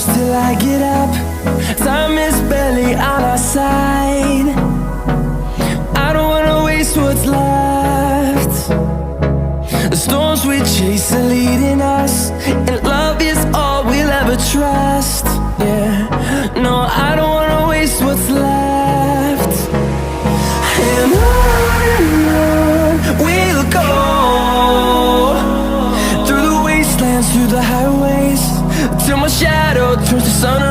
close till I get up. Time is barely on our side. I don't wanna waste what's left. The storms we chase are leading us, and love is all we'll ever trust. Yeah, no, I don't wanna waste what's left. And on we'll go, through the wastelands, through the highways, till my shadow turns to sun